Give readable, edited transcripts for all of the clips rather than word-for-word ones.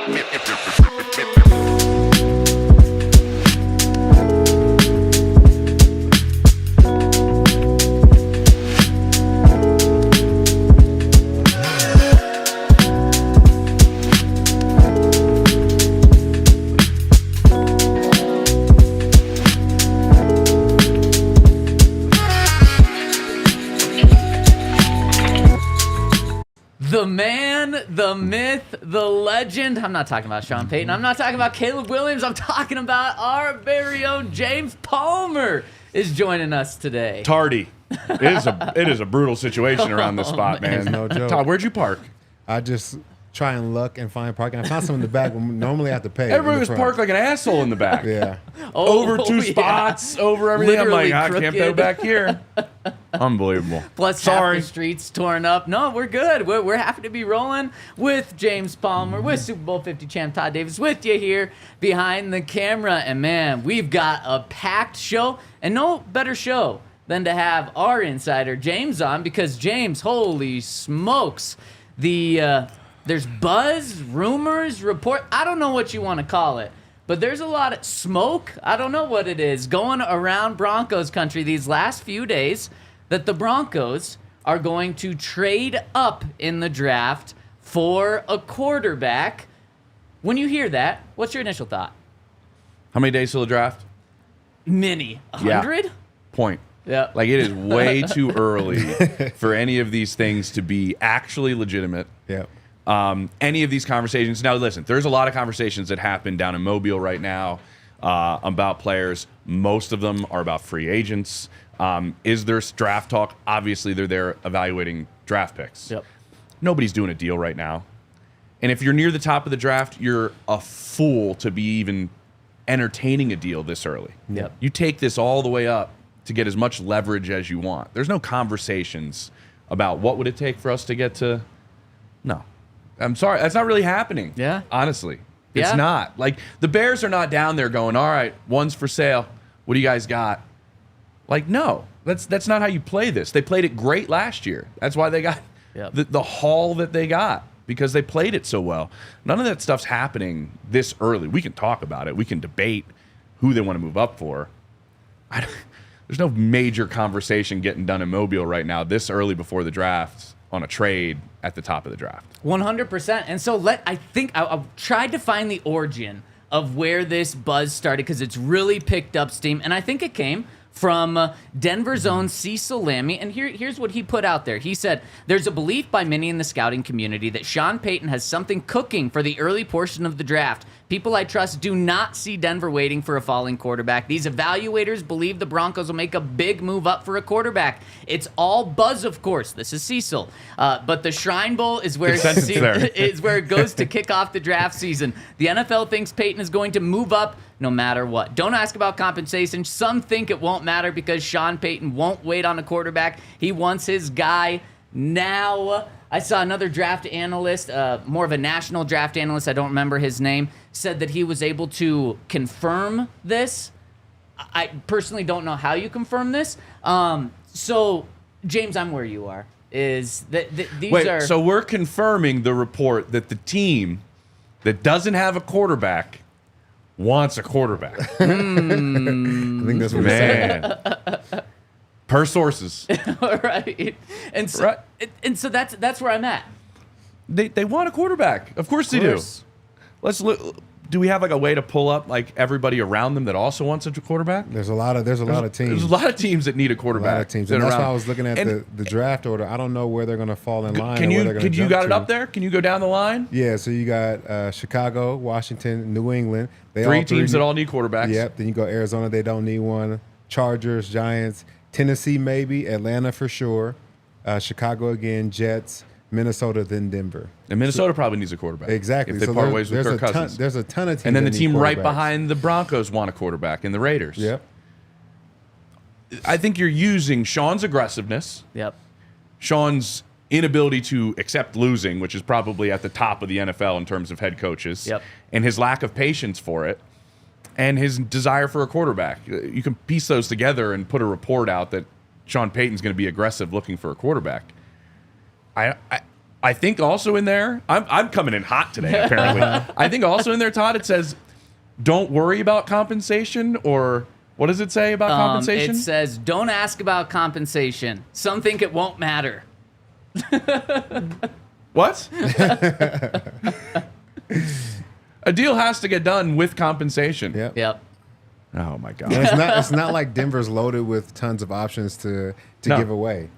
The man, the myth, the legend. I'm not talking about Sean Payton. I'm not talking about Caleb Williams. I'm talking about our very own James Palmer is joining us today. Tardy. It is a brutal situation around this spot, man. No joke. Todd, where'd you park? I just try and look and find parking. I found some in the back. Normally I have to pay. Everybody was parked like an asshole in the back. Yeah. Over two spots, over everything. Literally I'm like, I can't go back here. Unbelievable. Plus, half the streets torn up. No, we're good. We're happy to be rolling with James Palmer, with Super Bowl 50 champ Todd Davis, with you here behind the camera. And man, we've got a packed show, and no better show than to have our insider James on, because James, holy smokes, there's buzz, rumors, report. I don't know what you want to call it, but there's a lot of smoke. I don't know what it is going around Broncos country these last few days that the Broncos are going to trade up in the draft for a quarterback. When you hear that, what's your initial thought? How many days till the draft? Many. 100? Yeah. Point. Yeah. Like, it is way too early for any of these things to be actually legitimate. Yeah. Any of these conversations. Now, listen, there's a lot of conversations that happen down in Mobile right now about players. Most of them are about free agents. Is there draft talk? Obviously, they're there evaluating draft picks. Yep. Nobody's doing a deal right now. And if you're near the top of the draft, you're a fool to be even entertaining a deal this early. Yep. You take this all the way up to get as much leverage as you want. There's no conversations about what would it take for us to get to. No. I'm sorry. That's not really happening. Yeah. Honestly. It's Yeah. not. Like, the Bears are not down there going, all right, one's for sale. What do you guys got? Like, no. That's not how you play this. They played it great last year. That's why they got Yep. the haul that they got, because they played it so well. None of that stuff's happening this early. We can talk about it. We can debate who they want to move up for. There's no major conversation getting done in Mobile right now this early before the draft on a trade at the top of the draft. 100%. And so I tried to find the origin of where this buzz started, because it's really picked up steam. And I think it came from Denver's own Cecil Lammey. And here's what he put out there. He said, there's a belief by many in the scouting community that Sean Payton has something cooking for the early portion of the draft. People I trust do not see Denver waiting for a falling quarterback. These evaluators believe the Broncos will make a big move up for a quarterback. It's all buzz, of course. This is Cecil. But the Shrine Bowl is where it goes to kick off the draft season. The NFL thinks Payton is going to move up no matter what. Don't ask about compensation. Some think it won't matter because Sean Payton won't wait on a quarterback. He wants his guy now. I saw another draft analyst, more of a national draft analyst, I don't remember his name, said that he was able to confirm this. I personally don't know how you confirm this. So, James, I'm where you are. These are... So we're confirming the report that the team that doesn't have a quarterback wants a quarterback. I think that's what Man. Per sources. Right. And so that's where I'm at. They want a quarterback. Of course they do. Let's look. Do we have like a way to pull up like everybody around them that also wants a quarterback? There's a lot of teams. There's a lot of teams that need a quarterback. A lot of teams. And that's why I was looking at the draft order. I don't know where they're going to fall in line. Could you got it up there? Can you go down the line? Yeah. So you got Chicago, Washington, New England. Three teams that all need quarterbacks. Yep. Then you go Arizona. They don't need one. Chargers, Giants, Tennessee maybe, Atlanta for sure, Chicago again, Jets, Minnesota, then Denver. And Minnesota probably needs a quarterback. Exactly. If they part ways with Kirk Cousins. There's a ton of teams. And then the team right behind the Broncos want a quarterback, and the Raiders. Yep. I think you're using Sean's aggressiveness. Yep. Sean's inability to accept losing, which is probably at the top of the NFL in terms of head coaches. Yep. And his lack of patience for it, and his desire for a quarterback. You can piece those together and put a report out that Sean Payton's going to be aggressive looking for a quarterback. I think also in there, I'm coming in hot today, apparently. I think also in there, Todd, it says, don't worry about compensation, or what does it say about compensation? It says, don't ask about compensation. Some think it won't matter. What? A deal has to get done with compensation. Yep. Oh, my God. And it's not like Denver's loaded with tons of options to give away.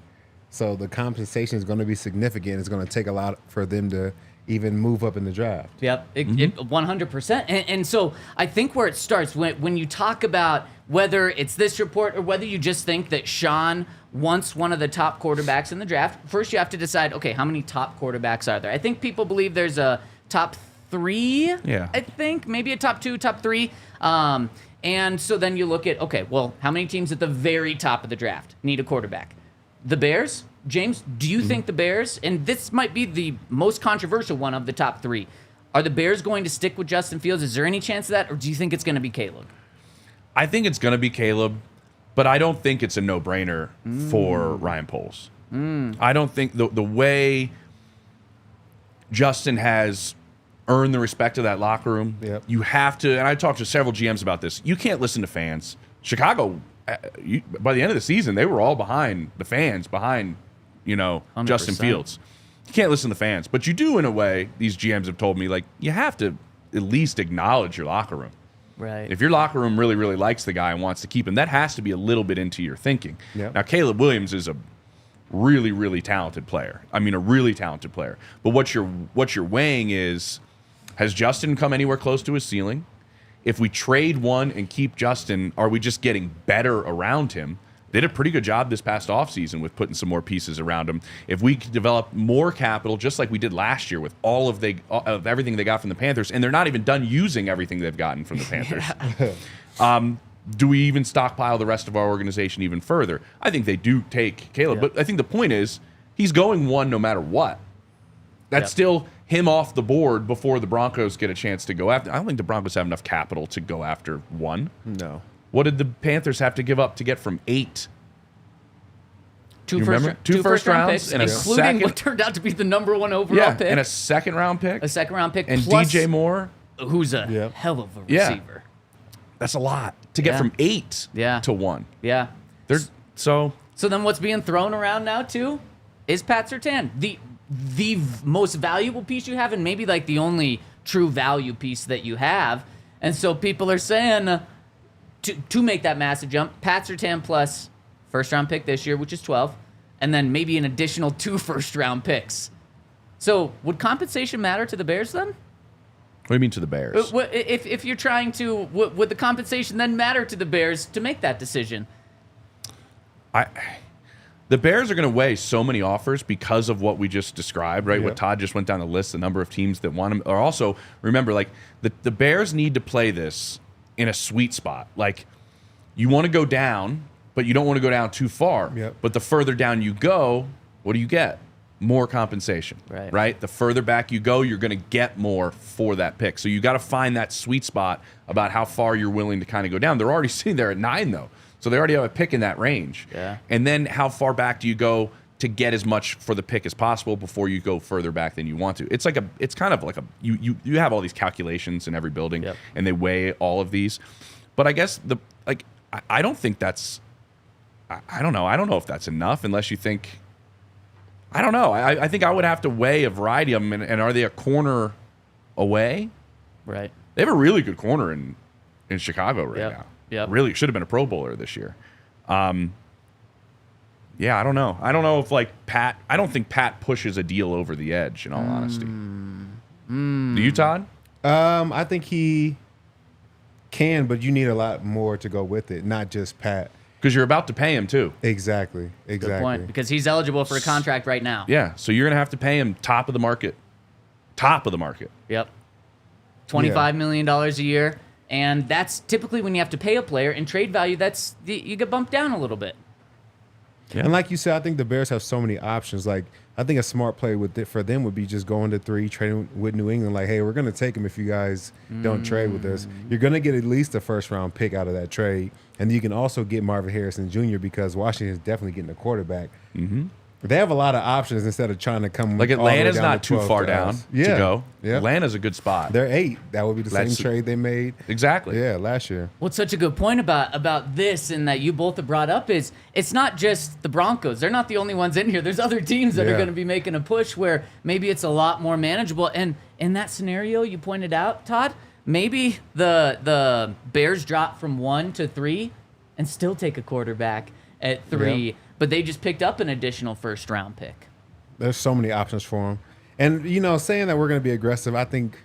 So the compensation is going to be significant. It's going to take a lot for them to even move up in the draft. Yep, 100%. And so I think where it starts, when you talk about whether it's this report or whether you just think that Sean wants one of the top quarterbacks in the draft, first you have to decide, okay, how many top quarterbacks are there? I think people believe there's a top 3, I think, maybe a top 2, top 3. And so then you look at, okay, well, how many teams at the very top of the draft need a quarterback? The Bears? James, do you think the Bears, and this might be the most controversial one of the top 3, are the Bears going to stick with Justin Fields? Is there any chance of that, or do you think it's going to be Caleb? I think it's going to be Caleb, but I don't think it's a no-brainer for Ryan Poles. I don't think the way Justin has earned the respect of that locker room, you have to, and I talked to several GMs about this, you can't listen to fans. Chicago, by the end of the season, they were all behind the fans, behind, 100%. Justin Fields. You can't listen to fans, but you do in a way, these GMs have told me, like, you have to at least acknowledge your locker room. Right. If your locker room really, really likes the guy and wants to keep him, that has to be a little bit into your thinking. Now, Caleb Williams is a really, really talented player. I mean, a really talented player. But what you're weighing is, has Justin come anywhere close to his ceiling? If we trade one and keep Justin, are we just getting better around him? They did a pretty good job this past offseason with putting some more pieces around him. If we could develop more capital, just like we did last year with all of everything they got from the Panthers, and they're not even done using everything they've gotten from the Panthers. Do we even stockpile the rest of our organization even further? I think they do take Caleb, but I think the point is he's going 1 no matter what. That's still him off the board before the Broncos get a chance to go after. I don't think the Broncos have enough capital to go after 1. No. What did the Panthers have to give up to get from 8? Two first rounds picks, and including what turned out to be the number 1 overall pick. And a second-round pick. A second-round pick. And plus, DJ Moore. Who's a hell of a receiver. That's a lot to get from 8 to 1. Yeah. So then what's being thrown around now, too, is Pat Surtain. The most valuable piece you have, and maybe like the only true value piece that you have. And so people are saying, to make that massive jump, Pat Surtain plus first-round pick this year, which is 12, and then maybe an additional 2 first-round picks. So would compensation matter to the Bears then? What do you mean to the Bears? If you're trying to, would the compensation then matter to the Bears to make that decision? The Bears are going to weigh so many offers because of what we just described, right? What Todd just went down the list, the number of teams that want him. Or also, remember, like, the Bears need to play this in a sweet spot. Like, you want to go down, but you don't want to go down too far. But the further down you go, what do you get? More compensation, right? The further back you go, you're going to get more for that pick. So you got to find that sweet spot about how far you're willing to kind of go down. They're already sitting there at 9, though. So they already have a pick in that range. And then how far back do you go to get as much for the pick as possible before you go further back than you want to? It's kind of like you have all these calculations in every building, and they weigh all of these. But I guess I don't think that's, I don't know. I don't know if that's enough unless you think, I don't know. I think I would have to weigh a variety of them, and are they a corner away? Right. They have a really good corner in Chicago right now. Really should have been a Pro Bowler this year. I don't know. I don't know if Pat. I don't think Pat pushes a deal over the edge. In all honesty, do you, Todd? I think he can, but you need a lot more to go with it, not just Pat. Because you're about to pay him too. Exactly. Good point. Because he's eligible for a contract right now. Yeah. So you're gonna have to pay him top of the market. Top of the market. Yep. $25 million a year. And that's typically when you have to pay a player in trade value, you get bumped down a little bit. And like you said, I think the Bears have so many options. Like, I think a smart play for them would be just going to 3, trading with New England. Like, hey, we're going to take him if you guys don't trade with us. You're going to get at least a first-round pick out of that trade. And you can also get Marvin Harrison Jr. because Washington is definitely getting a quarterback. They have a lot of options instead of trying to come Like all the way Atlanta's down not to too 12 far guys. down to go. Yeah. Atlanta's a good spot. They're 8. That would be the same That's- trade they made. Exactly. Yeah, last year. What's such a good point about this and that you both have brought up is it's not just the Broncos. They're not the only ones in here. There's other teams that are Yeah. going to be making a push where maybe it's a lot more manageable. And in that scenario you pointed out, Todd, maybe the Bears drop from 1 to 3 and still take a quarterback at 3, Yeah. but they just picked up an additional first-round pick. There's so many options for them. And, saying that we're going to be aggressive, I think,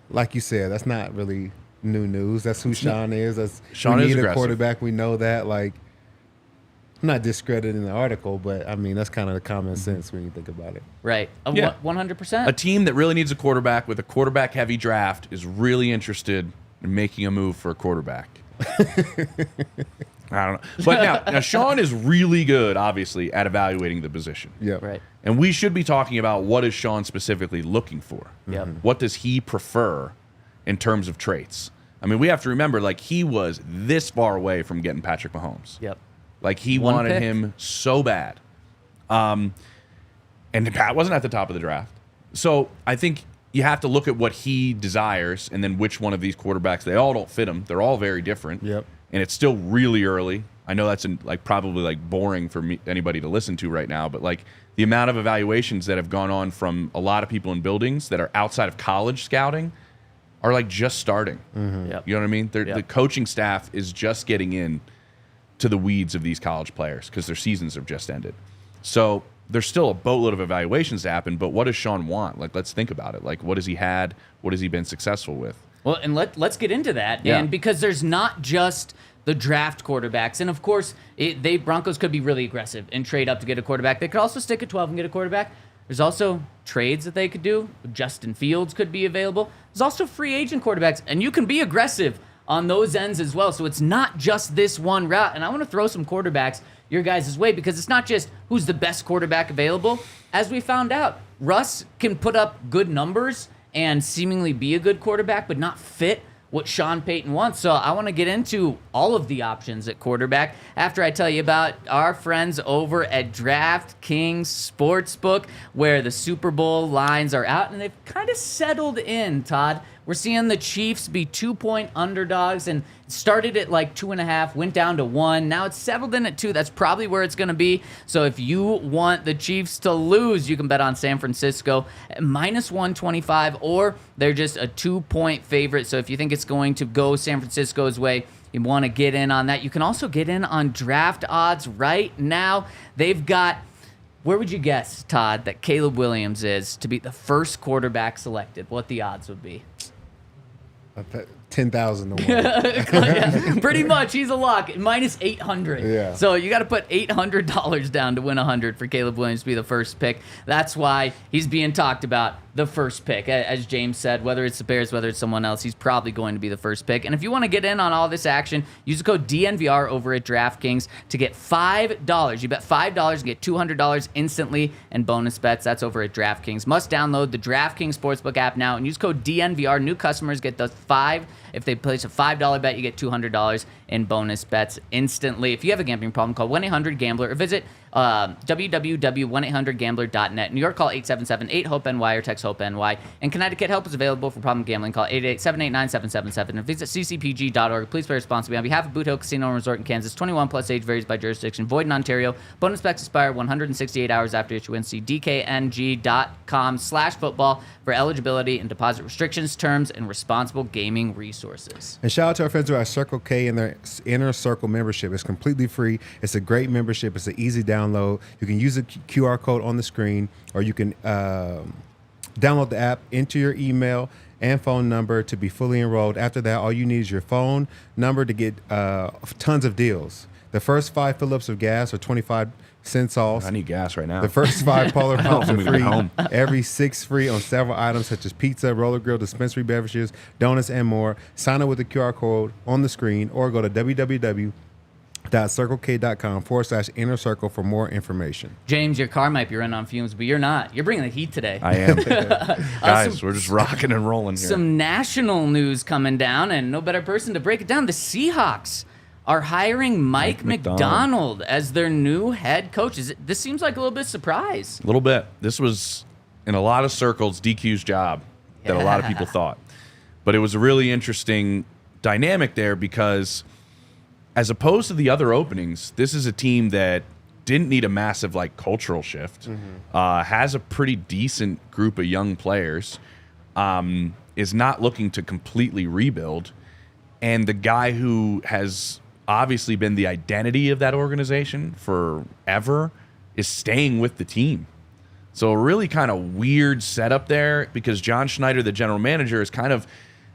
like you said, that's not really new news. That's who Sean is. Sean we is need a aggressive. quarterback. We know that. Like, I'm not discrediting the article, but, I mean, that's kind of the common sense when you think about it. Right. Yeah. 100%. A team that really needs a quarterback with a quarterback-heavy draft is really interested in making a move for a quarterback. I don't know. But now Sean is really good, obviously, at evaluating the position. Yeah. Right. And we should be talking about what is Sean specifically looking for. Yep. What does he prefer in terms of traits? I mean, we have to remember, like, he was this far away from getting Patrick Mahomes. Yep. Like, he One wanted pick. him so bad. And Pat wasn't at the top of the draft. So I think you have to look at what he desires and then which one of these quarterbacks. They all don't fit him. They're all very different. Yep. And it's still really early. I know that's probably boring for anybody to listen to right now, but like the amount of evaluations that have gone on from a lot of people in buildings that are outside of college scouting are like just starting. Yep. You know what I mean? Yep. The coaching staff is just getting in to the weeds of these college players because their seasons have just ended. So there's still a boatload of evaluations to happen, but what does Sean want? Like, let's think about it. Like, what has he had? What has he been successful with? Well, and let's get into that. Yeah. And because there's not just the draft quarterbacks, and of course, Broncos could be really aggressive and trade up to get a quarterback. They could also stick at 12 and get a quarterback. There's also trades that they could do. Justin Fields could be available. There's also free agent quarterbacks, and you can be aggressive on those ends as well. So it's not just this one route. And I want to throw some quarterbacks your guys' way because it's not just who's the best quarterback available. As we found out, Russ can put up good numbers and seemingly be a good quarterback, but not fit what Sean Payton wants. So I want to get into all of the options at quarterback after I tell you about our friends over at DraftKings Sportsbook, where the Super Bowl lines are out, and they've kind of settled in, Todd. We're seeing the Chiefs be 2-point underdogs, and it started at like 2.5, went down to 1. Now it's settled in at 2. That's probably where it's going to be. So if you want the Chiefs to lose, you can bet on San Francisco at -125, or they're just a 2-point favorite. So if you think it's going to go San Francisco's way, you want to get in on that. You can also get in on draft odds right now. They've got, where would you guess, Todd, that Caleb Williams is to be the first quarterback selected? What the odds would be? 10,000 to 1. Yeah, pretty much. He's a lock. -800. Yeah. So you got to put $800 down to win 100 for Caleb Williams to be the first pick. That's why he's being talked about the first pick. As James said, whether it's the Bears, whether it's someone else, he's probably going to be the first pick. And if you want to get in on all this action, use the code DNVR over at DraftKings to get $5. You bet $5 and get $200 instantly in bonus bets. That's over at DraftKings. Must download the DraftKings Sportsbook app now and use code DNVR. New customers get the $5. If they place a $5 bet, you get $200 in bonus bets instantly. If you have a gambling problem, call 1-800-GAMBLER or visit www.1800gambler.net. New York, call 877-8-HOPE-NY or text HOPE-NY. In Connecticut, help is available for problem gambling. Call 888-789-777 and visit ccpg.org. Please play responsibly. On behalf of Boot Hill Casino and Resort in Kansas, 21 plus age varies by jurisdiction. Void in Ontario. Bonus bets expire 168 hours after issuance. See dkng.com/football for eligibility and deposit restrictions, terms, and responsible gaming resources. And shout out to our friends who are at Circle K and their Inner Circle membership. It's completely free. It's a great membership. It's an easy download. You can use the QR code on the screen, or you can download the app, enter your email and phone number to be fully enrolled. After that, all you need is your phone number to get tons of deals. The first 5 fill-ups of gas are 25 cents off. I need gas right now. The first 5 Polar Pops are I'm gonna free. get home. Every 6 free on several items such as pizza, roller grill, dispensary beverages, donuts, and more. Sign up with the QR code on the screen or go to www.circlek.com/inner circle for more information. James, your car might be running on fumes, but you're not. You're bringing the heat today. I am. Guys, we're just rocking and rolling here. Some national news coming down, and no better person to break it down. The Seahawks are hiring Mike McDonald. McDonald as their new head coach. This seems like a little bit of surprise. A little bit. This was, in a lot of circles, DQ's job that a lot of people thought. But it was a really interesting dynamic there because as opposed to the other openings, this is a team that didn't need a massive cultural shift, has a pretty decent group of young players, is not looking to completely rebuild. And the guy who has obviously been the identity of that organization forever is staying with the team. So a really kind of weird setup there because John Schneider, the general manager, is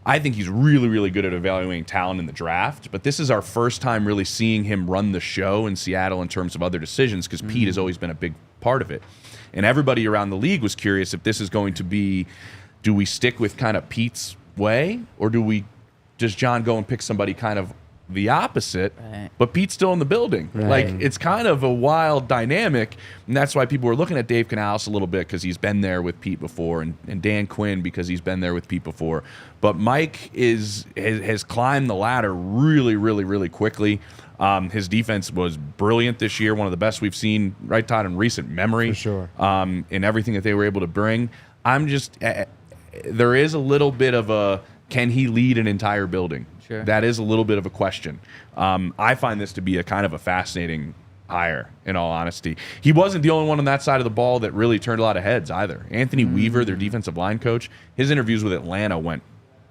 I think he's really, really good at evaluating talent in the draft. But this is our first time really seeing him run the show in Seattle in terms of other decisions because Pete has always been a big part of it. And everybody around the league was curious if this is going to be, do we stick with kind of Pete's way or does John go and pick somebody kind of the opposite, right. But Pete's still in the building. Right. It's kind of a wild dynamic, and that's why people were looking at Dave Canales a little bit because he's been there with Pete before, and Dan Quinn because he's been there with Pete before. But Mike has climbed the ladder really, really, really quickly. His defense was brilliant this year, one of the best we've seen, right, Todd, in recent memory. For sure. In everything that they were able to bring. There is a little bit of a, can he lead an entire building? Sure. That is a little bit of a question. I find this to be a kind of a fascinating hire, in all honesty. He wasn't the only one on that side of the ball that really turned a lot of heads either. Anthony Weaver, their defensive line coach, his interviews with Atlanta went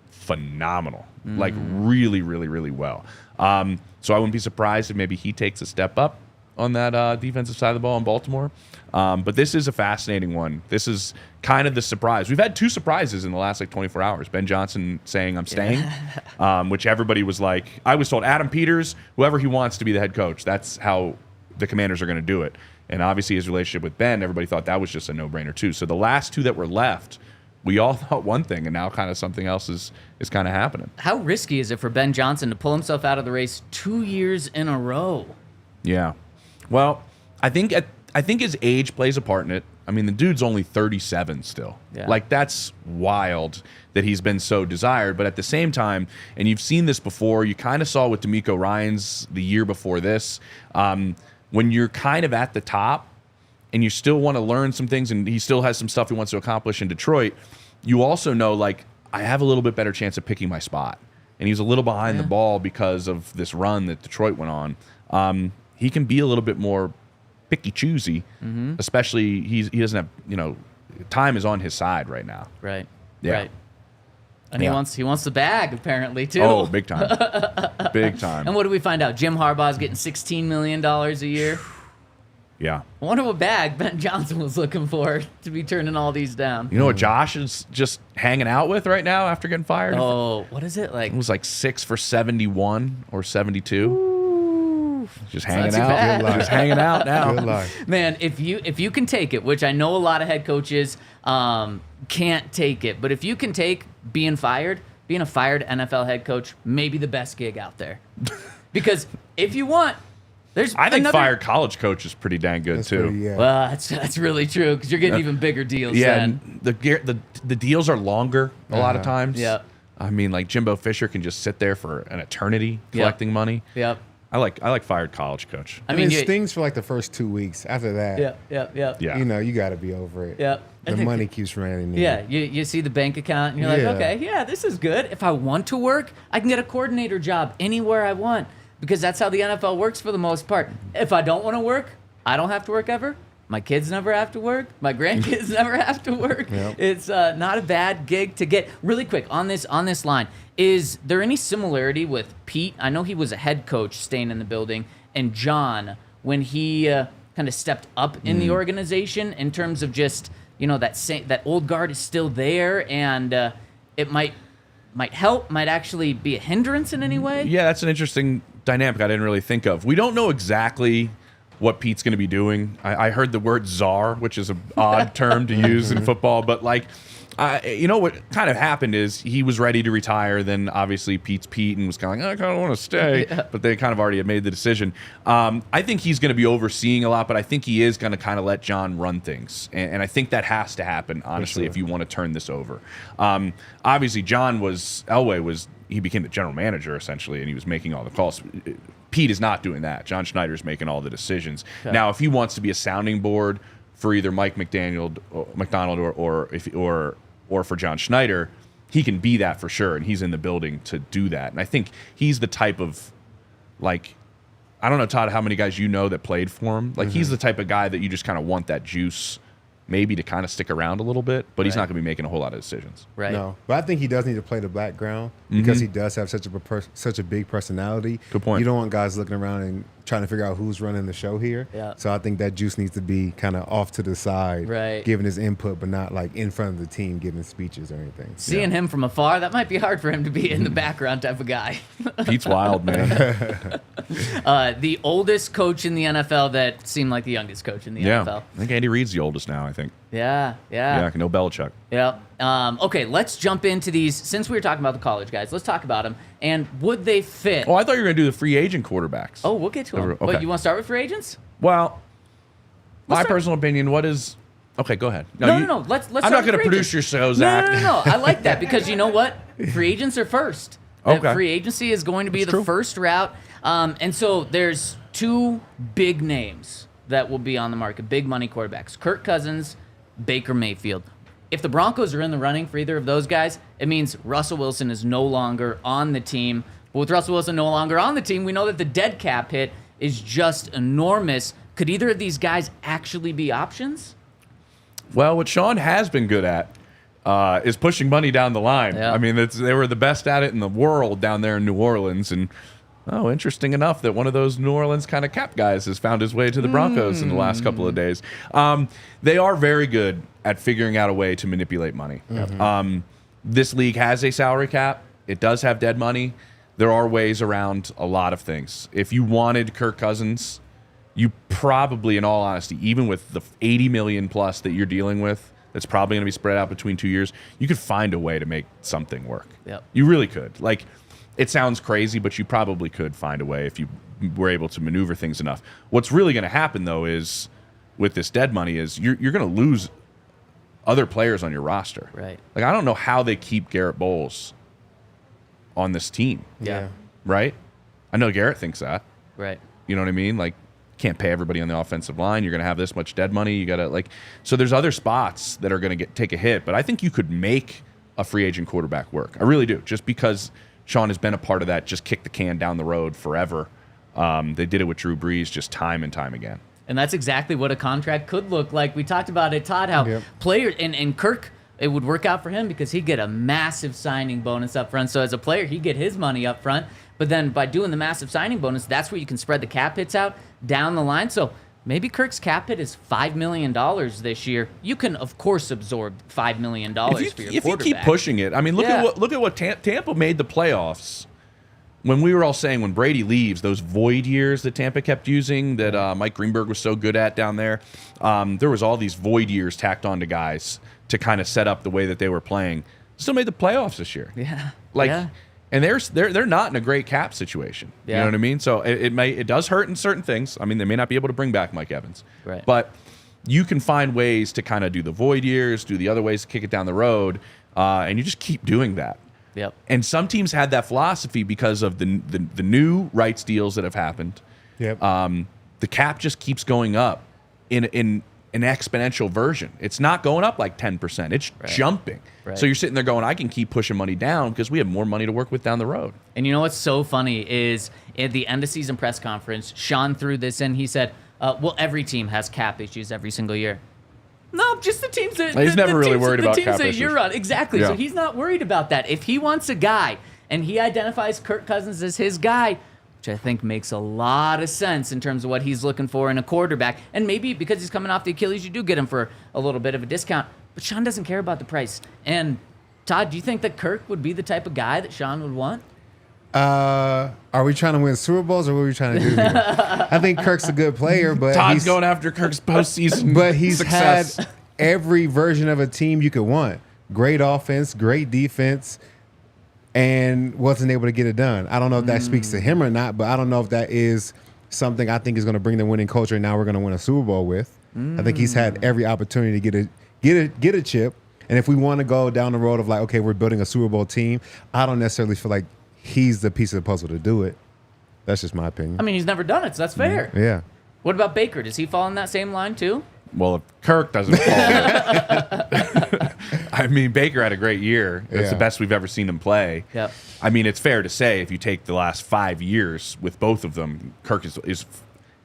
phenomenal. Really, really, really well. So I wouldn't be surprised if maybe he takes a step up on that defensive side of the ball in Baltimore. But this is a fascinating one. This is kind of the surprise. We've had two surprises in the last 24 hours. Ben Johnson saying, I'm staying, which everybody was like, I was told Adam Peters, whoever he wants to be the head coach, that's how the Commanders are going to do it. And obviously his relationship with Ben, everybody thought that was just a no-brainer too. So the last two that were left, we all thought one thing, and now kind of something else is kind of happening. How risky is it for Ben Johnson to pull himself out of the race 2 years in a row? Yeah. Well, I think his age plays a part in it. I mean, the dude's only 37 still. Yeah. That's wild that he's been so desired. But at the same time, and you've seen this before, you kind of saw with DeMeco Ryans the year before this, when you're kind of at the top and you still want to learn some things and he still has some stuff he wants to accomplish in Detroit, you also know, I have a little bit better chance of picking my spot. And he was a little behind the ball because of this run that Detroit went on. He can be a little bit more picky choosy, especially he doesn't have, time is on his side right now. Right. Yeah. Right. And Yeah. he wants the bag apparently too. Oh, big time. Big time. And what do we find out? Jim Harbaugh's getting $16 million a year. Yeah. I wonder what bag Ben Johnson was looking for to be turning all these down. You know what Josh is just hanging out with right now after getting fired? Oh, what is it like? It was 6 for 71 or 72. Just hanging not too out. bad. Just hanging out now. Good life. Man, if you can take it, which I know a lot of head coaches can't take it, but if you can take being a fired NFL head coach, maybe the best gig out there. Because if you want, there's I think another, fired college coach is pretty dang good That's too. pretty, yeah. Well, that's really true because you're getting even bigger deals. Yeah, then. and the deals are longer a lot of times. Yeah. I mean, Jimbo Fisher can just sit there for an eternity collecting money. Yep. I like fired college coach. I mean, it stings for the first 2 weeks. After that, Yeah. Yeah. you got to be over it. Yeah. The money keeps running in. Yeah, you see the bank account, and you're Yeah. like, okay, yeah, this is good. If I want to work, I can get a coordinator job anywhere I want because that's how the NFL works for the most part. If I don't want to work, I don't have to work ever. My kids never have to work. My grandkids never have to work. Yep. It's not a bad gig to get. Really quick, on this line, is there any similarity with Pete? I know he was a head coach staying in the building, and John, when he kind of stepped up in the organization in terms of just, that old guard is still there, and it might help, might actually be a hindrance in any way? Yeah, that's an interesting dynamic I didn't really think of. We don't know exactly what Pete's going to be doing. I heard the word czar, which is an odd term to use in football, but You know what kind of happened is he was ready to retire. Then obviously Pete and was kind of like, I kind of want to stay, but they kind of already had made the decision. I think he's going to be overseeing a lot, but I think he is going to kind of let John run things, and I think that has to happen honestly if you want to turn this over. Obviously, he became the general manager essentially, and he was making all the calls. Pete is not doing that. John Schneider's making all the decisions. Okay. Now, if he wants to be a sounding board for either Mike McDonald or for John Schneider, he can be that for sure, and he's in the building to do that. And I think he's the type of, like, I don't know, Todd, how many guys you know that played for him. Like, he's the type of guy that you just kind of want that juice maybe to kind of stick around a little bit, but he's not going to be making a whole lot of decisions. Right. No, but I think he does need to play the background because he does have such a big personality. Good point. You don't want guys looking around and trying to figure out who's running the show here. Yeah. So I think that juice needs to be kind of off to the side, giving his input, but not like in front of the team giving speeches or anything. Seeing him from afar, that might be hard for him to be in the background type of guy. Pete's wild, man. The oldest coach in the NFL that seemed like the youngest coach in the NFL. I think Andy Reid's the oldest now, I think. Yeah. No Belichick. Yeah. Okay, let's jump into these. Since we were talking about the college guys, let's talk about them. And would they fit? Oh, I thought you were going to do the free agent quarterbacks. Oh, we'll get to them. Okay. But you want to start with free agents? Well, my personal opinion, what is... Okay, go ahead. No. Let's I'm not going to produce your show, Zach. No. I like that because you know what? Free agents are first. Okay. Free agency is going to be the first route. And so there's two big names that will be on the market, big money quarterbacks, Kirk Cousins, Baker Mayfield. If the Broncos are in the running for either of those guys, it means Russell Wilson is no longer on the team. But with Russell Wilson no longer on the team, we know that the dead cap hit is just enormous. Could either of these guys actually be options? Well, what Sean has been good at is pushing money down the line. Yeah. I mean, they were the best at it in the world down there in New Orleans. And, interesting enough that one of those New Orleans kind of cap guys has found his way to the Broncos in the last couple of days. They are very good at figuring out a way to manipulate money. This league has a salary cap. It does have dead money. There are ways around a lot of things. If you wanted Kirk Cousins, you probably, in all honesty, even with the $80 million plus that you're dealing with, that's probably going to be spread out between 2 years, you could find a way to make something work. Yep. You really could. Like, it sounds crazy, but you probably could find a way if you were able to maneuver things enough. What's really going to happen, though, is with this dead money is you're going to lose other players on your roster. Right. Like, I don't know how they keep Garrett Bowles on this team. Yeah. Right? I know Garrett thinks that. Right. You know what I mean? Like, can't pay everybody on the offensive line. You're going to have this much dead money. You got to, so there's other spots that are going to take a hit, but I think you could make a free agent quarterback work. I really do. Just because Sean has been a part of that, just kick the can down the road forever. They did it with Drew Brees just time and time again. And that's exactly what a contract could look like. We talked about it, Todd, how players, and Kirk, it would work out for him because he'd get a massive signing bonus up front. So as a player, he'd get his money up front. But then by doing the massive signing bonus, that's where you can spread the cap hits out down the line. So maybe Kirk's cap hit is $5 million this year. You can, of course, absorb $5 million for your quarterback. If you keep pushing it, I mean, look at what Tampa made the playoffs. When we were all saying when Brady leaves, those void years that Tampa kept using, that Mike Greenberg was so good at down there, there was all these void years tacked on to guys to kind of set up the way that they were playing. Still made the playoffs this year. Yeah. And they're not in a great cap situation. You know what I mean? So it does hurt in certain things. I mean, they may not be able to bring back Mike Evans. Right. But you can find ways to kind of do the void years, do the other ways to kick it down the road, and you just keep doing that. Yep. And some teams had that philosophy because of the new rights deals that have happened. Yep. The cap just keeps going up in an exponential version. It's not going up like 10%. It's jumping. Right. So you're sitting there going, I can keep pushing money down because we have more money to work with down the road. And you know what's so funny is at the end of season press conference, Sean threw this in. He said, well, every team has cap issues every single year. No, just the teams that he's never really worried about cap issues. You're on. Exactly. Yeah. So he's not worried about that. If he wants a guy and he identifies Kirk Cousins as his guy, which I think makes a lot of sense in terms of what he's looking for in a quarterback, and maybe because he's coming off the Achilles, you do get him for a little bit of a discount. But Sean doesn't care about the price. And Todd, do you think that Kirk would be the type of guy that Sean would want? Are we trying to win Super Bowls or what are we trying to do here? I think Kirk's a good player, but Todd's going after Kirk's postseason but he's success. had every version of a team you could want. great offense, great defense, and wasn't able to get it done. I don't know if that speaks to him or not, but I don't know if that is something I think is going to bring the winning culture. And now we're going to win a Super Bowl with. I think he's had every opportunity to get a chip. And if we want to go down the road of like, okay, we're building a Super Bowl team, I don't necessarily feel like he's the piece of the puzzle to do it. That's just my opinion. I mean, he's never done it, so that's fair. Yeah. What about Baker? Does he fall in that same line too? Well, if Kirk doesn't fall, I mean, Baker had a great year. It's the best we've ever seen him play. Yep. I mean, it's fair to say if you take the last 5 years with both of them, Kirk is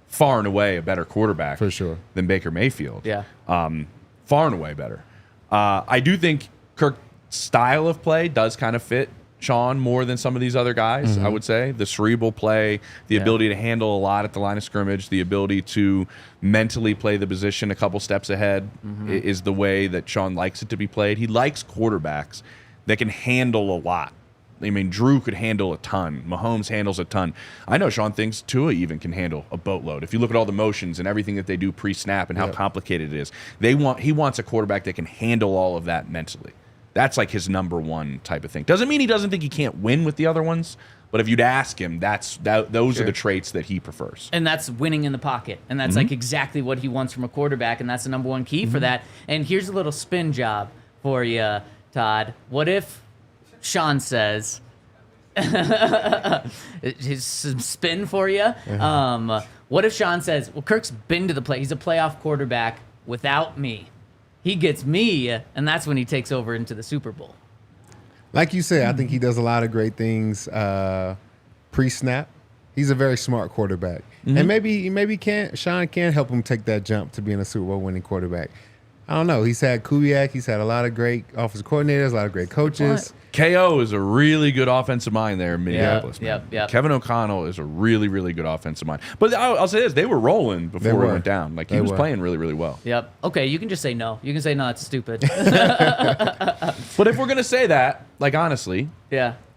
far and away a better quarterback For sure. than Baker Mayfield. Yeah. Far and away better. I do think Kirk's style of play does kind of fit Sean more than some of these other guys, I would say. The cerebral play, the ability to handle a lot at the line of scrimmage, the ability to mentally play the position a couple steps ahead is the way that Sean likes it to be played. He likes quarterbacks that can handle a lot. I mean, Drew could handle a ton. Mahomes handles a ton. I know Sean thinks Tua even can handle a boatload. If you look at all the motions and everything that they do pre-snap and how complicated it is, he wants a quarterback that can handle all of that mentally. That's like his number one type of thing. Doesn't mean he doesn't think he can't win with the other ones, but if you'd ask him, those are the traits that he prefers. And that's winning in the pocket. And that's like exactly what he wants from a quarterback, and that's the number one key for that. And here's a little spin job for you, Todd. What if Sean says, his spin for you. What if Sean says, well, Kirk's been to the play. He's a playoff quarterback without me. He gets me, and that's when he takes over into the Super Bowl. Like you said, I think he does a lot of great things pre-snap. He's a very smart quarterback. And maybe Sean can help him take that jump to being a Super Bowl winning quarterback. I don't know. He's had Kubiak. He's had a lot of great offensive coordinators, a lot of great coaches. KO is a really good offensive mind there in Minneapolis. Yep. Kevin O'Connell is a really, really good offensive mind. But I'll say this, they were rolling before we went down. Like, he was playing really, really well. Yep. Okay, you can just say no. You can say, no, that's stupid. But if we're going to say that, like, honestly,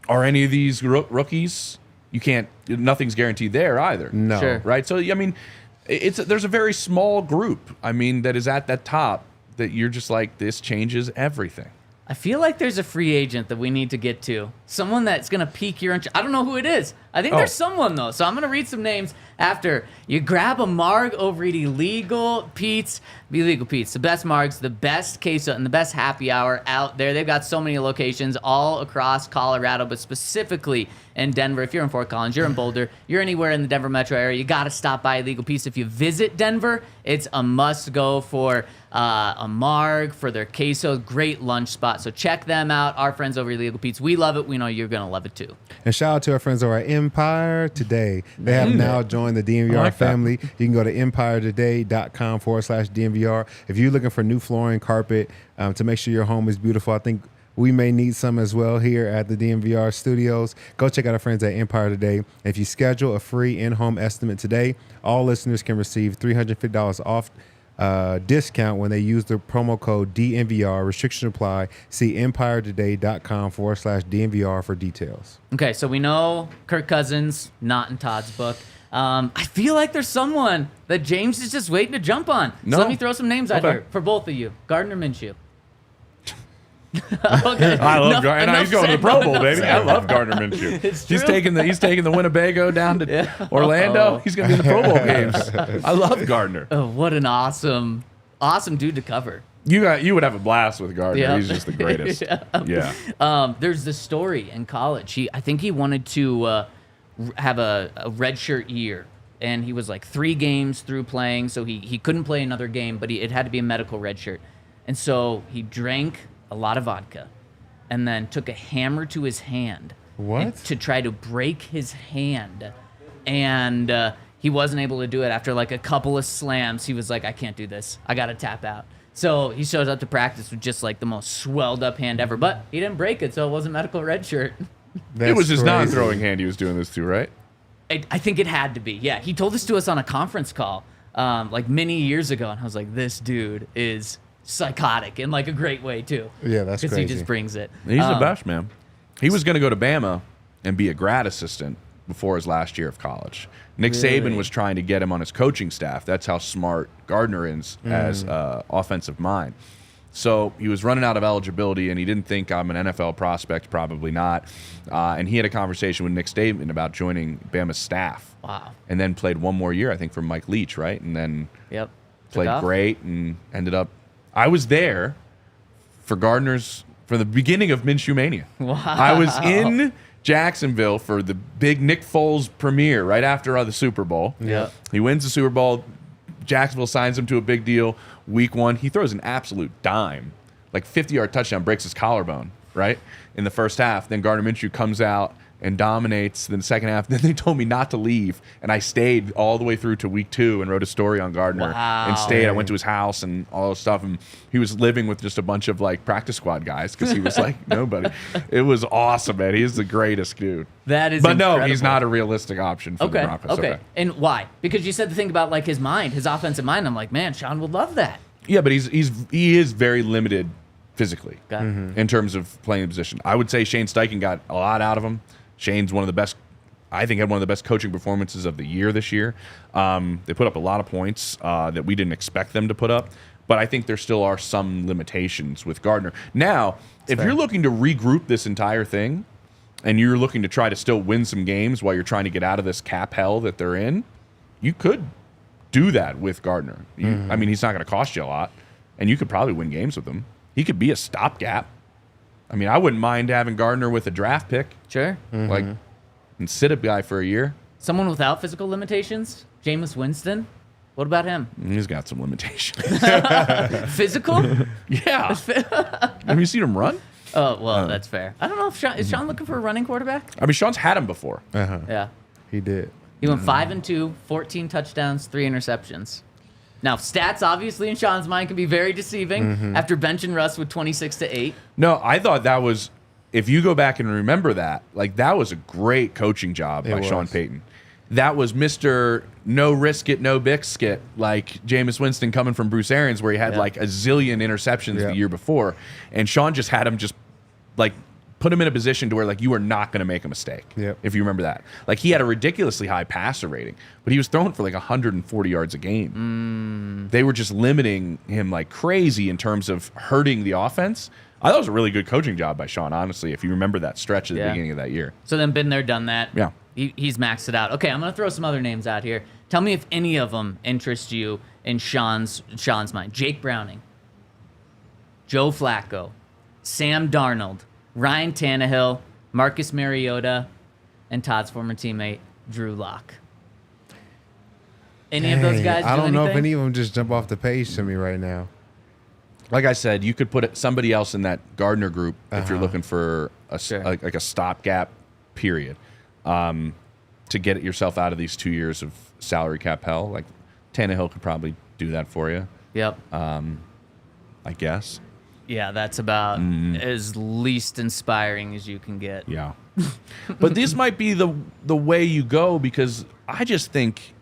are any of these rookies, nothing's guaranteed there either. No. Sure. Right? So, I mean, there's a very small group, I mean, that is at that top that you're just like, this changes everything. I feel like there's a free agent that we need to get to. Someone that's going to pique your interest. I don't know who it is. I think there's someone, though. So I'm going to read some names after. You grab a marg over at Illegal Pete's. Illegal Pete's. The best margs, the best queso, and the best happy hour out there. They've got so many locations all across Colorado, but specifically in Denver. If you're in Fort Collins, you're in Boulder, you're anywhere in the Denver metro area, you got to stop by Illegal Pete's. If you visit Denver, it's a must-go for a marg, for their queso. Great lunch spot. So check them out. Our friends over at Illegal Pete's. We love it. We know you're going to love it, too. And shout out to our friends over at Empire Today. They have now joined the DNVR family. You can go to empiretoday.com/DNVR. If you're looking for new flooring, carpet, to make sure your home is beautiful, I think we may need some as well here at the DNVR studios. Go check out our friends at Empire Today. If you schedule a free in-home estimate today, all listeners can receive $350 off discount when they use the promo code DNVR. Restrictions apply. See empiretoday.com/DNVR for details. Okay, so we know Kirk Cousins, not in Todd's book. I feel like there's someone that James is just waiting to jump on. No. So let me throw some names out here for both of you. Gardner Minshew. Okay. I love Gardner. He's going to the Pro Bowl, baby. I said. love Gardner Minshew. It's He's true. taking the Winnebago down to Orlando. He's going to be in the Pro Bowl games. I love Gardner. Oh, what an awesome dude to cover. You would have a blast with Gardner. Yeah. He's just the greatest. Yeah. There's this story in college. I think he wanted to have a redshirt year, and he was like 3 games through playing, so he couldn't play another game, but it had to be a medical redshirt. And so he drank a lot of vodka and then took a hammer to his hand to try to break his hand. And he wasn't able to do it after like a couple of slams. He was like, I can't do this. I got to tap out. So he shows up to practice with just like the most swelled up hand ever, but he didn't break it, so it wasn't medical redshirt. It was his non-throwing hand he was doing this to, right? I think it had to be. Yeah, he told this to us on a conference call like many years ago, and I was like, this dude is psychotic in like a great way too. Yeah, that's crazy. Because he just brings it. He's the best, man. He was going to go to Bama and be a grad assistant before his last year of college. Nick Saban was trying to get him on his coaching staff. That's how smart Gardner is as offensive mind. So he was running out of eligibility, and he didn't think I'm an NFL prospect, probably not. And he had a conversation with Nick Saban about joining Bama's staff. Wow. And then played one more year, I think, for Mike Leach, right? And then played great and ended up. I was there for the beginning of Minshew Mania. Wow. I was in Jacksonville for the big Nick Foles premiere right after the Super Bowl. Yeah. He wins the Super Bowl. Jacksonville signs him to a big deal. Week 1, he throws an absolute dime, like 50-yard touchdown, breaks his collarbone, right, in the first half. Then Gardner Minshew comes out and dominates. Then the second half, then they told me not to leave, and I stayed all the way through to week 2 and wrote a story on Gardner and stayed. I went to his house and all this stuff, and he was living with just a bunch of like practice squad guys because he was like nobody. It was awesome, man. He's the greatest dude. That is But incredible. no, he's not a realistic option for the Broncos. Okay. And why? Because you said the thing about like his mind, his offensive mind. I'm like, man, Sean would love that. Yeah, but he is very limited physically Got it. in terms of playing the position. I would say Shane Steichen got a lot out of him. Shane's one of the best, I think, had one of the best coaching performances of the year this year. They put up a lot of points that we didn't expect them to put up, but I think there still are some limitations with Gardner. Now, if you're looking to regroup this entire thing and you're looking to try to still win some games while you're trying to get out of this cap hell that they're in, you could do that with Gardner. I mean, he's not going to cost you a lot, and you could probably win games with him. He could be a stopgap. I mean, I wouldn't mind having Gardner with a draft pick. Sure. Like, and sit a guy for a year. Someone without physical limitations? Jameis Winston? What about him? He's got some limitations. Physical? Yeah. Have you seen him run? Oh, well, that's fair. I don't know if is Sean looking for a running quarterback? I mean, Sean's had him before. Yeah. He did. He went 5-2, 14 touchdowns, 3 interceptions. Now, stats obviously in Sean's mind can be very deceiving after benching Russ with 26-8. No, I thought that was, if you go back and remember that, like that was a great coaching job by Sean Payton. That was Mr. No risk it, no biscuit, like Jameis Winston coming from Bruce Arians, where he had like a zillion interceptions the year before. And Sean just had him just like put him in a position to where like you are not going to make a mistake. If you remember that. Like he had a ridiculously high passer rating, but he was throwing for like 140 yards a game. They were just limiting him like crazy in terms of hurting the offense. I thought it was a really good coaching job by Sean, honestly, if you remember that stretch at the beginning of that year. So then been there, done that. Yeah. He's maxed it out. Okay, I'm going to throw some other names out here. Tell me if any of them interest you in Sean's mind. Jake Browning, Joe Flacco, Sam Darnold, Ryan Tannehill, Marcus Mariota, and Todd's former teammate, Drew Lock. Any of those guys do I don't know if anything? any of them just jump off the page to me right now. Like I said, you could put somebody else in that Gardner group if you're looking for like a stopgap period to get yourself out of these 2 years of salary cap hell. Like Tannehill could probably do that for you. Yep. I guess. Yeah, that's about as least inspiring as you can get. Yeah. But this might be the way you go, because I just think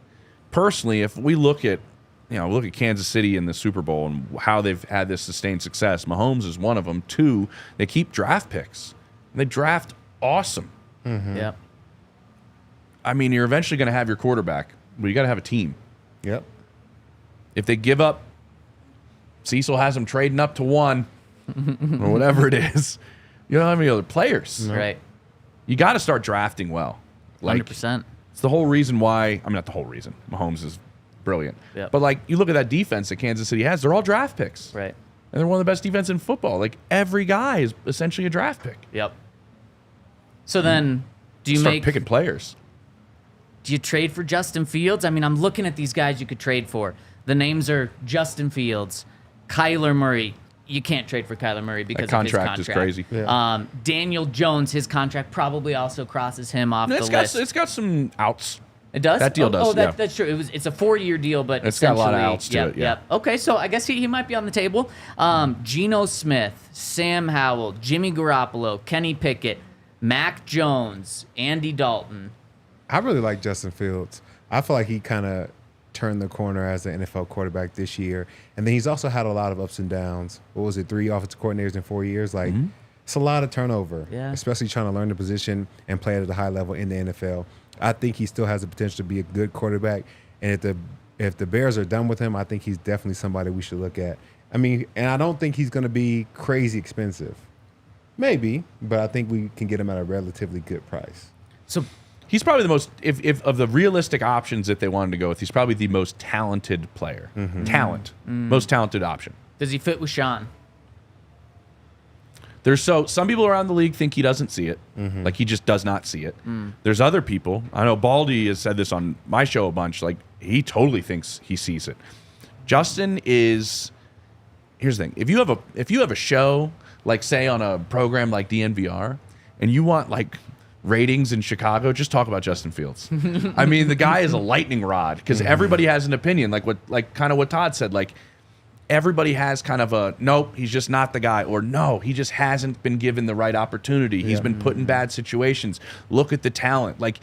personally, if we look at Kansas City in the Super Bowl and how they've had this sustained success, Mahomes is one of them. 2, they keep draft picks. They draft awesome. Yep. I mean, you're eventually going to have your quarterback, but you got to have a team. Yep. If they give up, Cecil has them trading up to 1 or whatever it is. You don't have any other players. Right. You got to start drafting well. Like, 100%. it's the whole reason why. I mean, not the whole reason. Mahomes is brilliant. Yep. But like, you look at that defense that Kansas City has. They're all draft picks. Right. And they're one of the best defense in football. Like, every guy is essentially a draft pick. Yep. So then, do you Start picking players. Do you trade for Justin Fields? I mean, I'm looking at these guys you could trade for. The names are Justin Fields, Kyler Murray. You can't trade for Kyler Murray because That of his contract. contract is crazy. Yeah. Daniel Jones, his contract probably also crosses him off the list. It's got some outs. It does? That deal does, yeah. That's true. It's a 4-year deal, but It's got a lot of essentially- outs to it, yeah. Yep. Okay, so I guess he might be on the table. Geno Smith, Sam Howell, Jimmy Garoppolo, Kenny Pickett, Mac Jones, Andy Dalton. I really like Justin Fields. I feel like he kind of turned the corner as an NFL quarterback this year. And then he's also had a lot of ups and downs. What was it, 3 offensive coordinators in 4 years? Like, it's a lot of turnover, especially trying to learn the position and play at a high level in the NFL. I think he still has the potential to be a good quarterback. And if the Bears are done with him, I think he's definitely somebody we should look at I mean, and I don't think he's going to be crazy expensive. Maybe, but I think we can get him at a relatively good price. So he's probably the most, if of the realistic options that they wanted to go with, he's probably the most talented player. Most talented option. does he fit with Sean? Some people around the league think he doesn't see it, like he just does not see it. There's other people. I know Baldy has said this on my show a bunch. Like he totally thinks he sees it. Justin is. Here's the thing: if you have a show, like say on a program like DNVR, and you want like ratings in Chicago, just talk about Justin Fields. I mean, the guy is a lightning rod because everybody has an opinion. Like kind of what Todd said. Like everybody has kind of a nope, he's just not the guy, or no, he just hasn't been given the right opportunity. He's been put in bad situations. Look at the talent. Like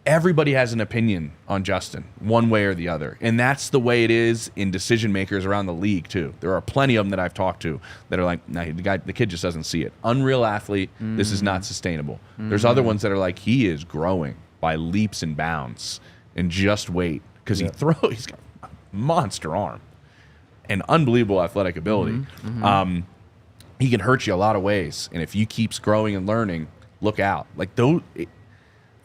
everybody has an opinion on Justin, one way or the other. And that's the way it is in decision makers around the league too. There are plenty of them that I've talked to that are like, nah, the kid just doesn't see it. Unreal athlete, this is not sustainable. There's other ones that are like, he is growing by leaps and bounds, and just wait, because he's got a monster arm and unbelievable athletic ability. He can hurt you a lot of ways, and if he keeps growing and learning, look out. Like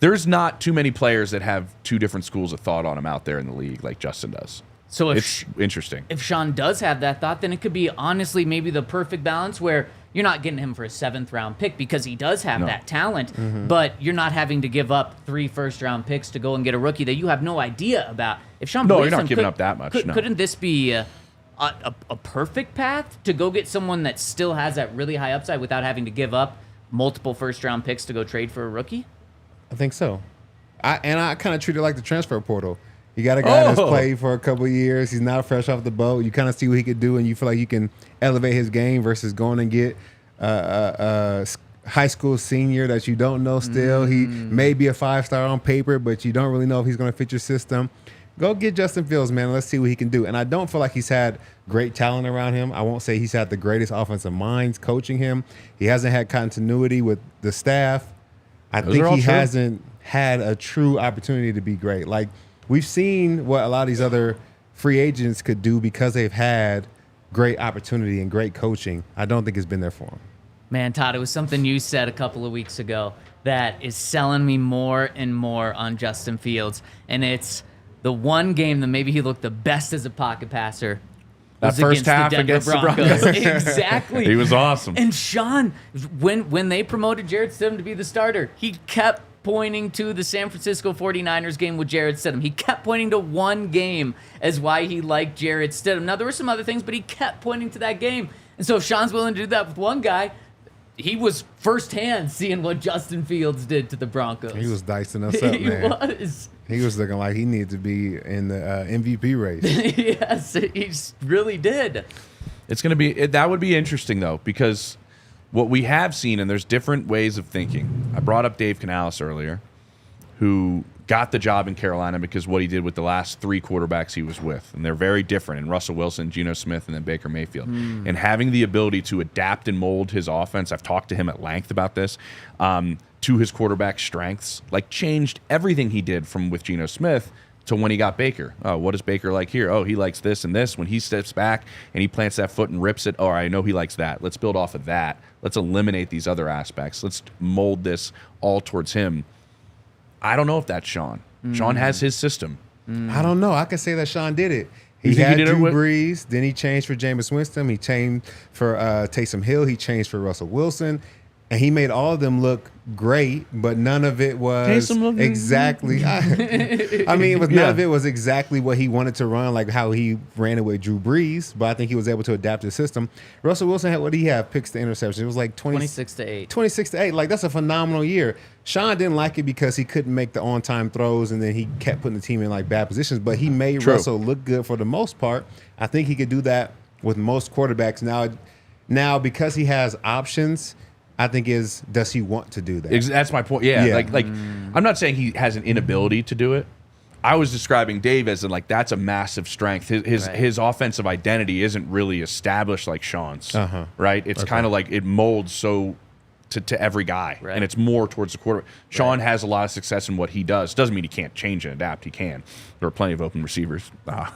there's not too many players that have two different schools of thought on him out there in the league like Justin does. So it's interesting. If Sean does have that thought, then it could be honestly maybe the perfect balance where you're not getting him for a 7th-round pick because he does have that talent, but you're not having to give up 3 first-round picks to go and get a rookie that you have no idea about. If Sean you're not giving up that much. Couldn't this be a perfect path to go get someone that still has that really high upside without having to give up multiple first-round picks to go trade for a rookie? I think so. I kind of treat it like the transfer portal. You got a guy that's played for a couple of years. He's not fresh off the boat. You kind of see what he could do, and you feel like you can elevate his game versus going and get a high school senior that you don't know still. He may be a 5-star on paper, but you don't really know if he's going to fit your system. Go get Justin Fields, man. Let's see what he can do. And I don't feel like he's had great talent around him. I won't say he's had the greatest offensive minds coaching him. He hasn't had continuity with the staff. I think he hasn't had a true opportunity to be great. Like, we've seen what a lot of these other free agents could do because they've had great opportunity and great coaching. I don't think it's been there for him. Man, Todd, it was something you said a couple of weeks ago that is selling me more and more on Justin Fields. And it's the one game that maybe he looked the best as a pocket passer. That first half against the Broncos. Exactly. He was awesome. And Sean, when they promoted Jarrett Stidham to be the starter, he kept pointing to the San Francisco 49ers game with Jarrett Stidham. He kept pointing to one game as why he liked Jarrett Stidham. Now, there were some other things, but he kept pointing to that game. And so if Sean's willing to do that with one guy, he was firsthand seeing what Justin Fields did to the Broncos. He was dicing us up, man. He was looking like he needed to be in the MVP race. Yes, he really did. It's going to be that would be interesting though, because what we have seen, and there's different ways of thinking. I brought up Dave Canales earlier, who got the job in Carolina because what he did with the last 3 quarterbacks he was with, and they're very different. And Russell Wilson, Geno Smith, and then Baker Mayfield. And having the ability to adapt and mold his offense, I've talked to him at length about this, to his quarterback strengths, like changed everything he did from with Geno Smith to when he got Baker. Oh, what is Baker like here? Oh, he likes this and this. When he steps back and he plants that foot and rips it, oh, I know he likes that. Let's build off of that. Let's eliminate these other aspects. Let's mold this all towards him. I don't know if that's Sean. Sean has his system. I don't know. I can say that Sean did it. He had Drew Brees, then he changed for Jameis Winston. He changed for Taysom Hill. He changed for Russell Wilson. And he made all of them look great, but none of it was exactly. I mean, none of it was exactly what he wanted to run, like how he ran it with Drew Brees. But I think he was able to adapt his system. Russell Wilson had, what did he have? Picks to interceptions. It was like 26-8. 26-8. Like, that's a phenomenal year. Sean didn't like it because he couldn't make the on-time throws, and then he kept putting the team in like bad positions. But he made Russell look good for the most part. I think he could do that with most quarterbacks now because he has options. I think does he want to do that? That's my point. Yeah. Like I'm not saying he has an inability to do it. I was describing Dave as like that's a massive strength. His offensive identity isn't really established like Sean's. Right? It's kind of like it molds so to every guy, and it's more towards the quarterback. Sean has a lot of success in what he does. Doesn't mean he can't change and adapt. He can. There are plenty of open receivers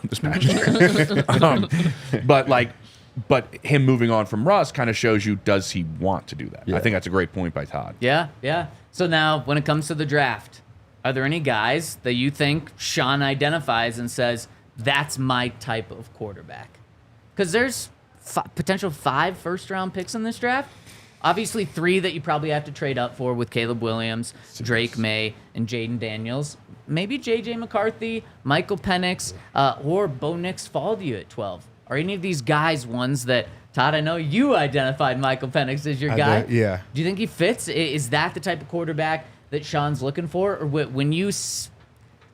this past year. But like But him moving on from Russ kind of shows you, does he want to do that? Yeah. I think that's a great point by Todd. Yeah, yeah. So now, when it comes to the draft, are there any guys that you think Sean identifies and says, that's my type of quarterback? Because there's potential 5 first-round picks in this draft. Obviously, 3 that you probably have to trade up for with Caleb Williams, Drake Maye, and Jayden Daniels. Maybe J.J. McCarthy, Michael Penix, or Bo Nix fall to you at 12. Are any of these guys ones that, Todd, I know you identified Michael Penix as your guy. Yeah. Do you think he fits? Is that the type of quarterback that Sean's looking for? Or when you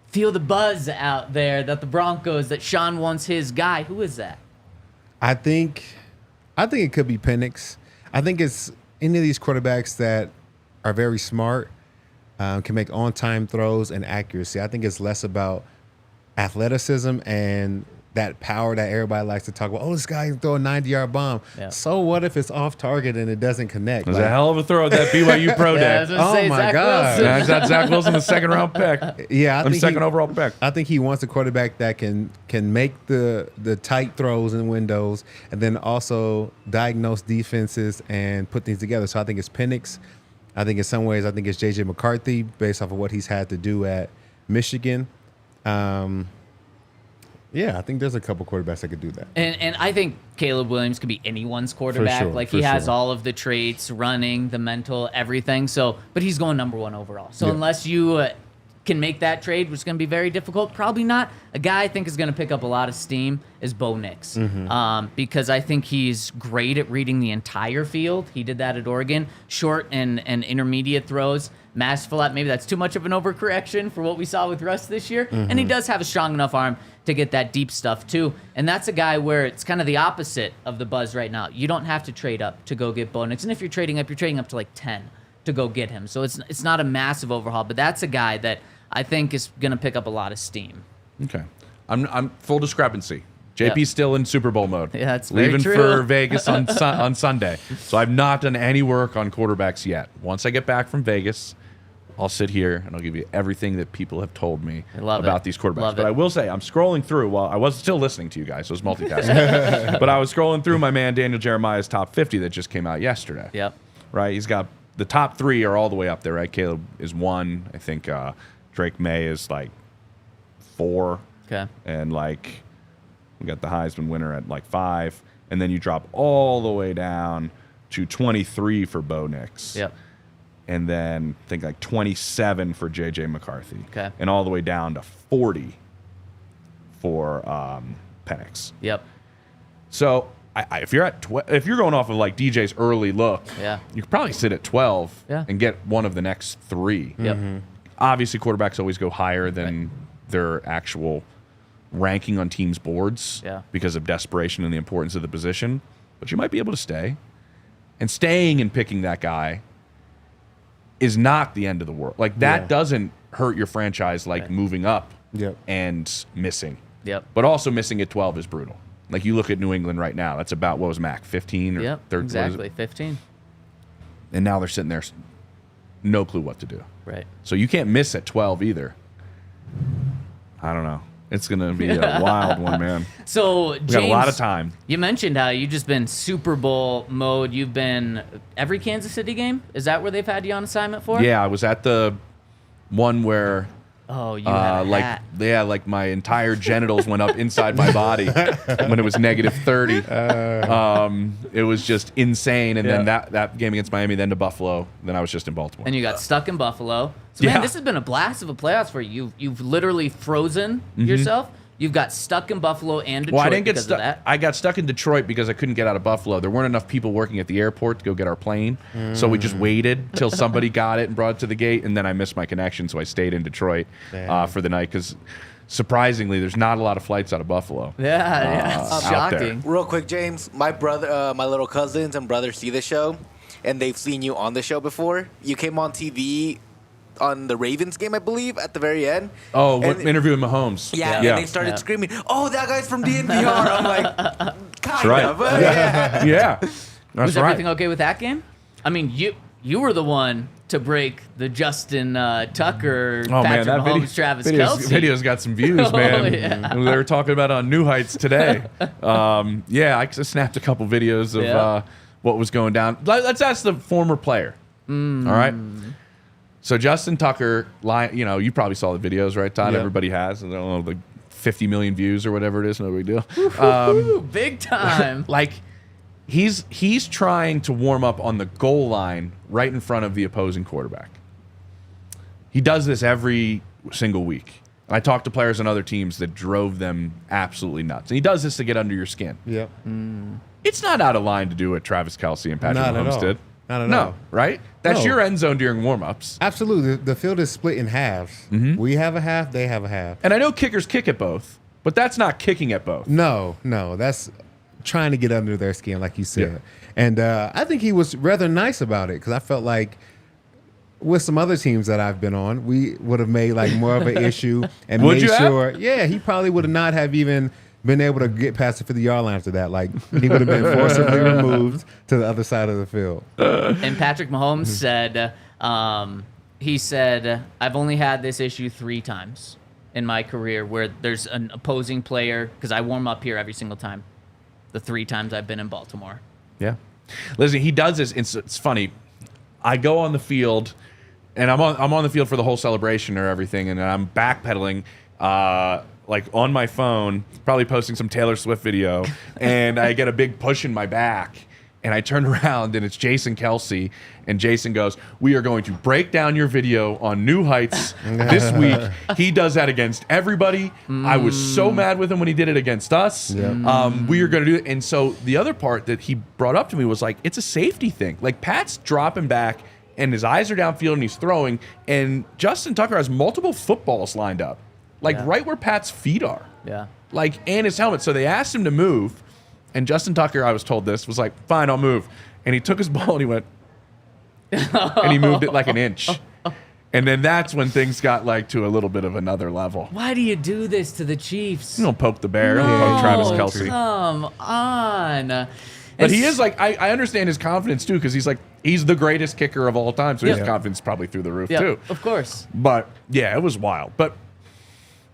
feel the buzz out there that the Broncos, that Sean wants his guy, who is that? I think it could be Penix. I think it's any of these quarterbacks that are very smart, can make on-time throws and accuracy. I think it's less about athleticism and that power that everybody likes to talk about. Oh, this guy can throw a 90-yard bomb. Yeah. So what if it's off target and it doesn't connect? It was a hell of a throw at that BYU Pro Day. I was gonna say Oh, my Zach God. Wilson. That's that Zach Wilson, the second-round pick. Yeah, Second overall pick. I think he wants a quarterback that can make the tight throws and windows, and then also diagnose defenses and put things together. So I think it's Penix. I think in some ways, I think it's J.J. McCarthy based off of what he's had to do at Michigan. Yeah, I think there's a couple quarterbacks that could do that. And I think Caleb Williams could be anyone's quarterback. sure, Like for he has sure. all of the traits, running, the mental, everything. So, but he's going number 1 overall. So Yeah. unless you can make that trade, which is going to be very difficult, probably not. A guy I think is going to pick up a lot of steam is Bo Nix, because I think he's great at reading the entire field. He did that at Oregon. Short and intermediate throws. Masterful at, maybe that's too much of an overcorrection for what we saw with Russ this year. And he does have a strong enough arm to get that deep stuff too. And that's a guy where it's kind of the opposite of the buzz right now. You don't have to trade up to go get Bo Nix. And if you're trading up to like 10 to go get him. So it's not a massive overhaul, but that's a guy that I think is going to pick up a lot of steam. Okay. I'm full discrepancy. JP's Yeah. still in Super Bowl mode. Yeah, that's very leaving true. for Vegas on on Sunday. So I've not done any work on quarterbacks yet. Once I get back from Vegas, I'll sit here and I'll give you everything that people have told me about these quarterbacks. Love but it. I will say, I'm scrolling through while I was still listening to you guys, so I was multitasking. But I was scrolling through my man Daniel Jeremiah's top 50 that just came out yesterday. Yep. Right? He's got the top 3 are all the way up there, right? Caleb is 1. I think Drake Maye is like 4. Okay. And like we got the Heisman winner at like 5. And then you drop all the way down to 23 for Bo Nix. Yep. And then I think like 27 for J.J. McCarthy. Okay. And all the way down to 40 for Penix. Yep. So if you're at if you're going off of like DJ's early look, Yeah. you could probably sit at 12 Yeah. and get one of the next 3. Yep. Obviously, quarterbacks always go higher than their actual ranking on teams' boards Yeah. because of desperation and the importance of the position. But you might be able to stay. And staying and picking that guy is not the end of the world. Like, that Yeah. doesn't hurt your franchise like Right. moving up Yep. and missing. Yep. But also missing at 12 is brutal. Like, you look at New England right now. That's about, what was Mac, 15? Or Yep. 13, Exactly. 15. And now they're sitting there, no clue what to do. Right. So you can't miss at 12 either. I don't know. It's going to be a wild one, man. So, James, We got a lot of time. You mentioned how you've just been Super Bowl mode. You've been every Kansas City game? Is that where they've had you on assignment for? Yeah, I was at the one where Oh, you had a like hat. like my entire genitals went up inside my body when it was negative 30. It was just insane. And then that game against Miami, then to Buffalo, then I was just in Baltimore. And you got stuck in Buffalo. So, Yeah. man, this has been a blast of a playoffs for you. You've literally frozen yourself. You've got stuck in Buffalo and Detroit Well, I didn't get because stuck. of that. I got stuck in Detroit because I couldn't get out of Buffalo. There weren't enough people working at the airport to go get our plane, so we just waited till somebody got it and brought it to the gate, and then I missed my connection, so I stayed in Detroit for the night because, surprisingly, there's not a lot of flights out of Buffalo. Yeah, it's out there. shocking. Real quick, James, my brother, my little cousins and brother see the show, and they've seen you on the show before. You came on TV on the Ravens game, I believe, at the very end. Oh, And- interviewing Mahomes. Yeah, and they started screaming, "Oh, that guy's from DNVR." I'm like, kind right. of. Yeah. Yeah. That's Was right. everything okay with that game? I mean, you were the one to break the Justin Tucker, Oh man, Patrick that Mahomes, Travis video's, Kelce. video's got some views, man. Yeah. They were talking about it on New Heights today. Yeah, I just snapped a couple videos of what was going down. Let's ask the former player. All right. So Justin Tucker, you probably saw the videos, right, Todd? Yep. Everybody has. I don't know, like 50 million views or whatever it is. No big deal. Ooh, big time. Like he's trying to warm up on the goal line right in front of the opposing quarterback. He does this every single week. I talked to players on other teams that drove them absolutely nuts. And he does this to get under your skin. Yep. It's not out of line to do what Travis Kelce and Patrick Not at Mahomes all. did. Not at No, all. right? That's No. your end zone during warm-ups. Absolutely. The field is split in halves. We have a half, they have a half. And I know kickers kick at both, but that's not kicking at both. No, that's trying to get under their skin, like you said. Yeah. And I think he was rather nice about it because I felt like with some other teams that I've been on, we would have made like more of an issue and Would made you have? sure. Yeah, he probably would not have even been able to get past the 50-yard line after that. Like he would have been forcibly removed to the other side of the field. And Patrick Mahomes said, he said, I've only had this issue 3 times in my career where there's an opposing player, because I warm up here every single time, the 3 times I've been in Baltimore. Yeah. Listen, he does this. It's funny. I go on the field, and I'm on the field for the whole celebration or everything, and I'm backpedaling, like on my phone, probably posting some Taylor Swift video, and I get a big push in my back, and I turn around, and it's Jason Kelce, and Jason goes, "We are going to break down your video on New Heights this week." He does that against everybody. I was so mad with him when he did it against us. We are going to do it. And so the other part that he brought up to me was like, it's a safety thing. Like Pat's dropping back, and his eyes are downfield, and he's throwing, and Justin Tucker has multiple footballs lined up, like right where Pat's feet are. Yeah. Like, and his helmet. So they asked him to move, and Justin Tucker, I was told this, was like, fine, I'll move. And he took his ball and he went, and he moved it like an inch. And then that's when things got like to a little bit of another level. Why do you do this to the Chiefs? You don't poke the bear, don't poke Travis Kelce. Come on. But he is like, I understand his confidence too, because he's the greatest kicker of all time. So his Yeah. confidence is probably through the roof Yeah, too. of course. But yeah, it was wild. But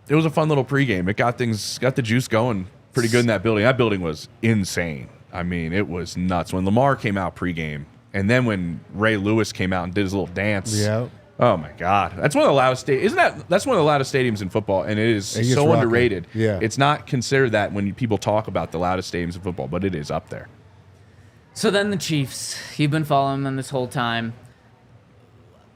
it was a fun little pregame. It got the juice going pretty good in that building. That building was insane. I mean, it was nuts. When Lamar came out pregame, and then when Ray Lewis came out and did his little dance. Yeah. Oh my God, that's one of the loudest That's one of the loudest stadiums in football, and it is gets so rocking. underrated. Yeah. It's not considered that when people talk about the loudest stadiums in football, but it is up there. So then the Chiefs, you've been following them this whole time.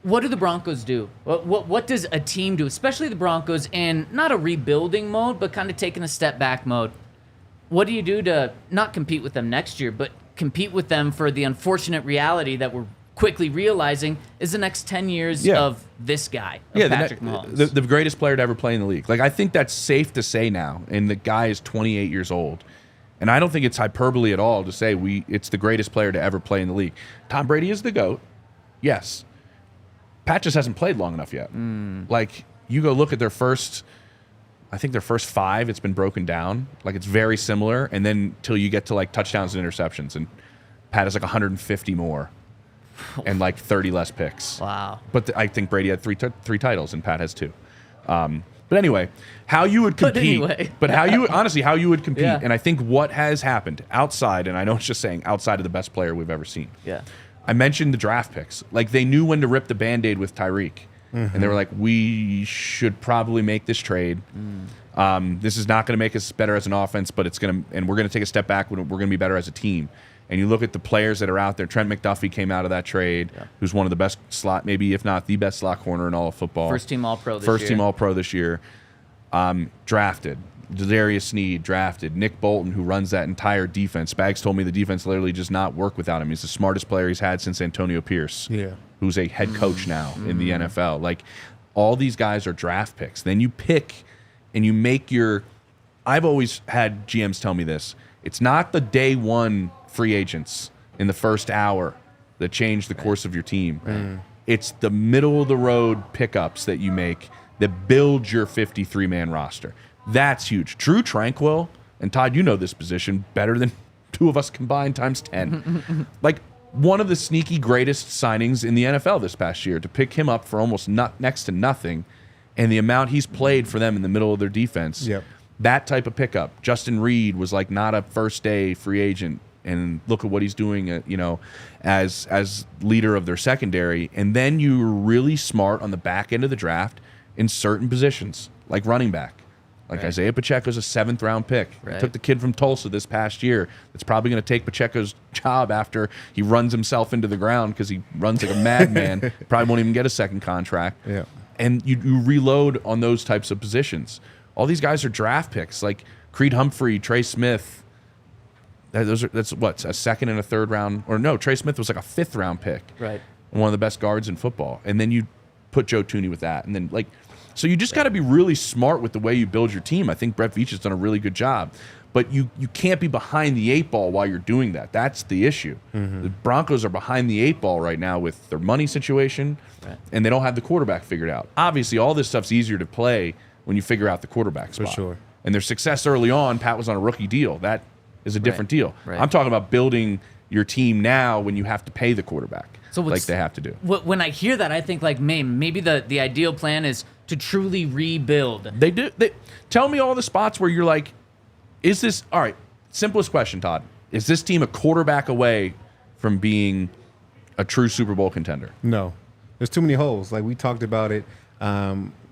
What do the Broncos do? What does a team do, especially the Broncos, in not a rebuilding mode, but kind of taking a step back mode? What do you do to not compete with them next year, but compete with them for the unfortunate reality that we're quickly realizing is the next 10 years Yeah. of this guy, of Patrick Mahomes? the greatest player to ever play in the league. Like, I think that's safe to say now, and the guy is 28 years old. And I don't think it's hyperbole at all to say it's the greatest player to ever play in the league. Tom Brady is the GOAT. Yes. Pat just hasn't played long enough yet. Like, you go look at their first 5, it's been broken down. Like, it's very similar. And then till you get to like touchdowns and interceptions, and Pat has like 150 more and like 30 less picks. Wow. But I think Brady had three titles and Pat has 2. But anyway, how you would compete, how you would compete. Yeah. And I think what has happened outside, and I know it's just saying outside of the best player we've ever seen. Yeah. I mentioned the draft picks. Like, they knew when to rip the Band-Aid with Tyreek. And they were like, we should probably make this trade. This is not going to make us better as an offense, but we're going to take a step back. We're going to be better as a team. And you look at the players that are out there. Trent McDuffie came out of that trade, who's one of the best slot, maybe if not the best slot corner in all of football. First team All-Pro this year. Drafted. Darius Sneed drafted. Nick Bolton, who runs that entire defense. Spags told me the defense literally does not work without him. He's the smartest player he's had since Antonio Pierce, who's a head coach now in the NFL. Like, all these guys are draft picks. Then you pick and you make your – I've always had GMs tell me this. It's not the day one free agents in the first hour that change the course of your team. It's the middle-of-the-road pickups that you make that build your 53-man roster. That's huge. Drew Tranquil, and Todd, you know this position better than 2 of us combined times 10. Like, one of the sneaky greatest signings in the NFL this past year, to pick him up for almost next to nothing, and the amount he's played for them in the middle of their defense. Yep. That type of pickup. Justin Reed was like not a first-day free agent, and look at what he's doing, as leader of their secondary. And then you were really smart on the back end of the draft in certain positions, like running back. Like Right. Isaiah Pacheco's a 7th-round pick. Right. Took the kid from Tulsa this past year. That's probably going to take Pacheco's job after he runs himself into the ground because he runs like a madman. Probably won't even get a second contract. Yeah. And you reload on those types of positions. All these guys are draft picks, like Creed Humphrey, Trey Smith. That's what, a second and a third round, or no, Trey Smith was like a 5th-round pick. Right. One of the best guards in football. And then you put Joe Thuney with that. And then so you just got to be really smart with the way you build your team. I think Brett Veach has done a really good job. But you can't be behind the 8 ball while you're doing that. That's the issue. The Broncos are behind the 8 ball right now with their money situation, and they don't have the quarterback figured out. Obviously, all this stuff's easier to play when you figure out the quarterback spot. For sure. And their success early on, Pat was on a rookie deal. That is a different deal. Right. I'm talking about building your team now when you have to pay the quarterback, So like they have to do. When I hear that, I think like, maybe the ideal plan is to truly rebuild. They do. Tell me all the spots where you're like, is this all right? Simplest question, Todd. Is this team a quarterback away from being a true Super Bowl contender? No, there's too many holes. Like we talked about it,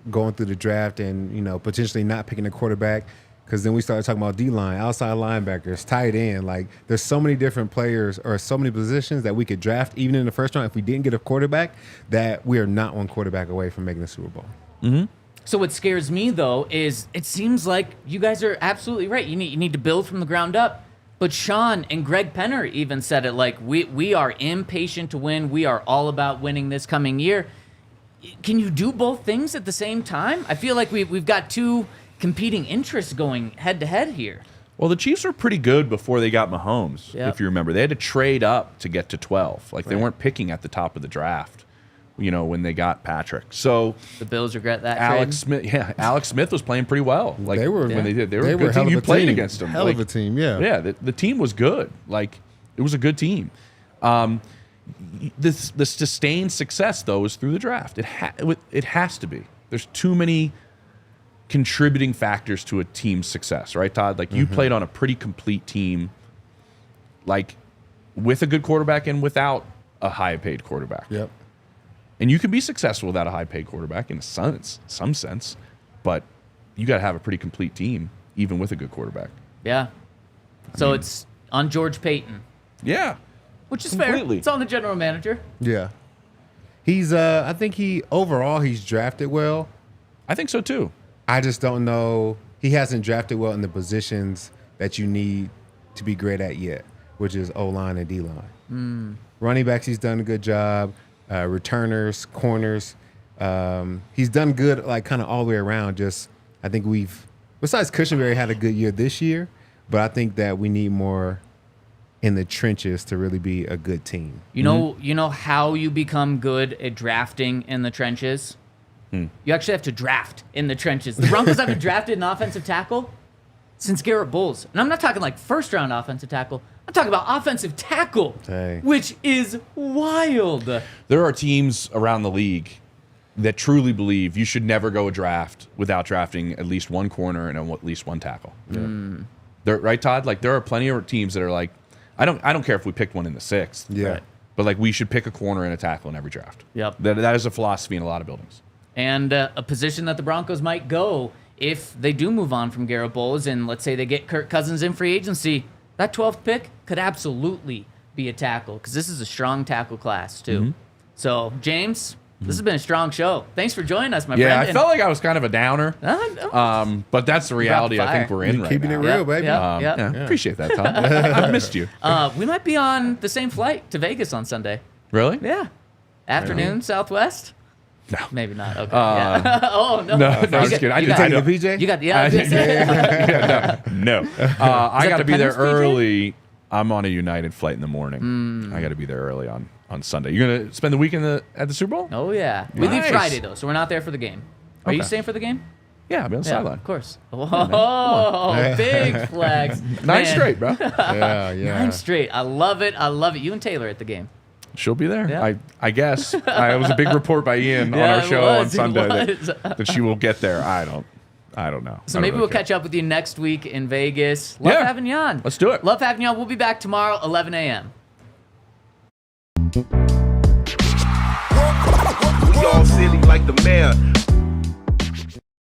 going through the draft and potentially not picking a quarterback, because then we started talking about D-line, outside linebackers, tight end. Like there's so many different players or so many positions that we could draft even in the first round if we didn't get a quarterback, that we are not one quarterback away from making the Super Bowl. Mm-hmm. So what scares me though is it seems like you guys are absolutely right. You need to build from the ground up. But Sean and Greg Penner even said it, like we are impatient to win. We are all about winning this coming year. Can you do both things at the same time? I feel like we've got two competing interests going head to head here. Well, the Chiefs were pretty good before they got Mahomes, Yep. if you remember. They had to trade up to get to 12. Like they Right. weren't picking at the top of the draft, when they got Patrick. So The Bills regret that Alex trade. Smith, Alex Smith was playing pretty well. Like They were- when they did, they were a They good were hell team. of You a played team. against them. Hell of a team, yeah. Yeah, the team was good. Like it was a good team. The sustained success though is through the draft. It has to be. There's too many contributing factors to a team's success, right, Todd? Like you played on a pretty complete team, like with a good quarterback and without a high-paid quarterback. Yep. And you can be successful without a high-paid quarterback in some sense, but you got to have a pretty complete team, even with a good quarterback. Yeah. So it's on George Payton, Yeah, which is Completely. fair. It's on the general manager. Yeah. He's I think he's drafted well. I think so too. I just don't know. He hasn't drafted well in the positions that you need to be great at yet, which is O-line and D-line. Running backs, he's done a good job. Returners, corners. He's done good, like kind of all the way around. Just I think besides Cushenberry had a good year this year, but I think that we need more in the trenches to really be a good team. You know how you become good at drafting in the trenches? You actually have to draft in the trenches. The Broncos haven't drafted an offensive tackle since Garrett Bowles. And I'm not talking like first-round offensive tackle. I'm talking about offensive tackle, Dang. which is wild. There are teams around the league that truly believe you should never go a draft without drafting at least one corner and at least one tackle. They're, right, Todd? Like there are plenty of teams that are like, I don't care if we picked one in the 6th. Yeah. Right. But like we should pick a corner and a tackle in every draft. Yep. That is a philosophy in a lot of buildings. And a position that the Broncos might go if they do move on from Garrett Bowles and let's say they get Kirk Cousins in free agency, that 12th pick could absolutely be a tackle because this is a strong tackle class too. So, James, this has been a strong show. Thanks for joining us, my Yeah, friend. I felt like I was kind of a downer. No. But that's the reality I think fire. we're in You're right keeping now. it real, baby. Yeah. Appreciate that, Todd. I missed you. We might be on the same flight to Vegas on Sunday. Really? Yeah. Afternoon, Southwest? No. Maybe not. Okay. Yeah. Oh, no. No, I was kidding. I you didn't got- take Taking it. the PJ? You got the No. I got to the be there Penix PJ? early. I'm on a United flight in the morning. I got to be there early on Sunday. You're going to spend the weekend at the Super Bowl? Oh, yeah. We leave Nice. Friday, though, so we're not there for the game. Are you Okay. staying for the game? Yeah, I'll be on the Yeah, sideline. of course. Oh, big flex. 9 Man. straight, bro. Yeah, yeah. 9 straight. I love it. I love it. You and Taylor at the game. She'll be there. Yeah. I guess. It was a big report by Ian on Yeah, our it show was, on it Sunday was. that she will get there. I don't know. So I don't maybe really we'll care. catch up with you next week in Vegas. Love Yeah. having you on. Let's do it. Love having you on. We'll be back tomorrow, 11 a.m. We all silly like the mayor.